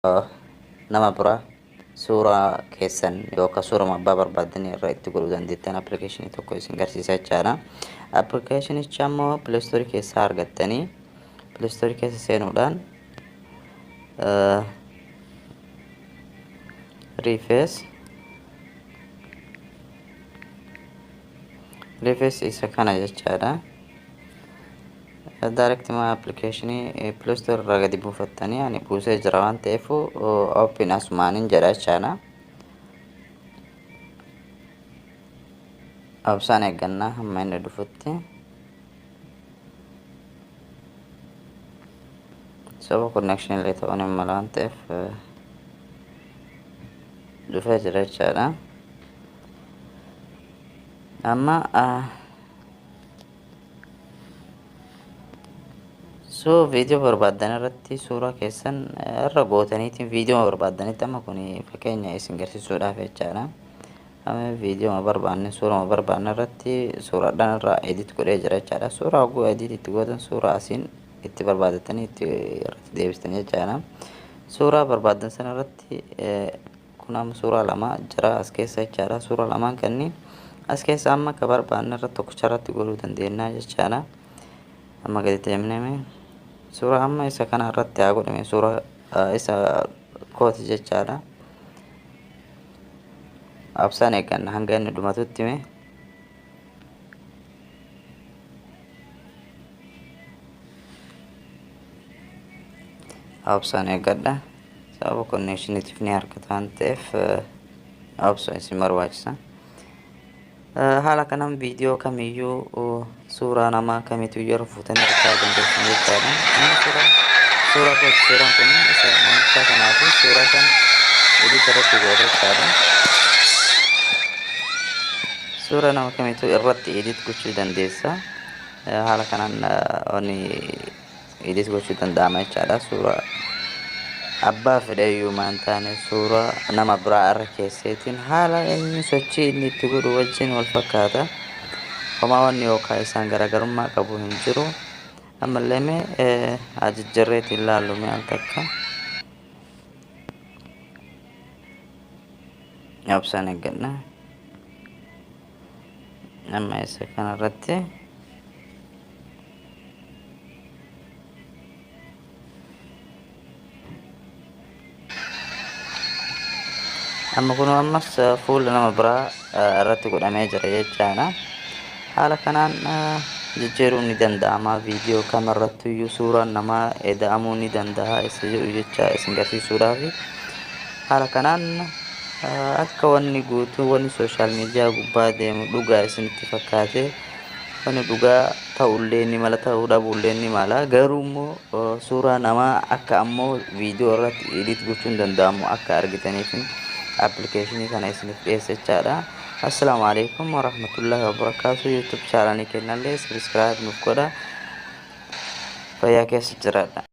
nama bira suuraa keessan yookaan suuraa abbaa barbaadanii irraa itti godhuu dandeettan appilikeeshinii tokko isin garsiisa jechaadha. Appilikeeshinicha ammoo pileestoorii keessaa argattanii pileestoorii keessa seenuudhaan riifees isa kana jechaadha. Direct my application Play Store irraa gadi buufattanii ani buusee jira waan ta'eef open asumaan jedha jechaadha. Absaan eeggannaa hamma inni dhufutti sababa connection illee ta'uun hin mala waan ta'eef dhufee jira jechaadha. Amma video barbaadan irratti suuraa keessan irra gootaniitiin video barbaadanitti amma kun fakkeenya isin garsiisuudhaaf jechaadha. Amma video barbaanne suuraa barbaanne irratti suuraadhaan irraa edit godhee jira jechaadha. Suuraa oguu edit itti gootan suuraa asiin itti barbaadatanii itti irratti deebistan jechaadha. Suuraa barbaadan sana irratti kun amma suuraa lama jira as keessa jechaadha. Suuraa lamaan kanneen as keessa amma ka barbaanne irratti tokkicha irratti godhuu dandeenya jechaadha. Amma gadi deemnee suuraa amma isa kana irratti haa godhame suuraa isa kooti jechaadha. Absaan eegganna hanga inni dhumatutti mee absaan eeggadha. Sababa konneeshiniitiif ni harkata waan ta'eef absaan isin barbaachisa. Haala kanaan viidiyoo kamiyyuu suuraa namaa kamitu yeroo fuutanii argaa dandeessan jechaadha. Suuraan kun isa namicha kanaa fi suuraa kan edit irratti godha jechaadha. Suuraa nama kamitu irratti edit gochuu dandeessa. Haala kanaan oni edit gochuu danda'ama jechaadha. Suuraa abbaa fedhayyuu maan taane suuraa nama biraa irra keesseetiin haala inni sochii inni itti godhu wajjin wal fakkaata. Homaa wanni yookaan isaan garaagarummaa qabu hin jiru. Ammallee mee ajijjiirreetti ilaallu mee al takka. Absaan eegganna. Amma isa kanarratti amma kun ammas fuula nama biraa irratti godhamee jira jechaadha. Haala kanaan jijjiiruun ni danda'ama. Viidiyoo kamirrattiyyuu suuraan namaa eda'amuu ni danda'a isa jedhu jecha isin garsiisuudhaaf. Haala kanaan akka wanni guutuu wanni sooshaal miidiyaa gubbaa deemu dhugaa isinitti fakkaate wanni dhugaa ta'ullee ni mala ta'uu dhabuullee ni mala. Garuu immoo suuraa namaa akka ammoo viidiyoo irratti edit gochuun danda'amu akka argitaniif application kana isiniif dhiyeessa jechaadha. Assalamu alaikum warahmatullahi wabarakatuh. YouTube channel kennalle subscribe nuuf godha. Fayyaa keessa jiraadha.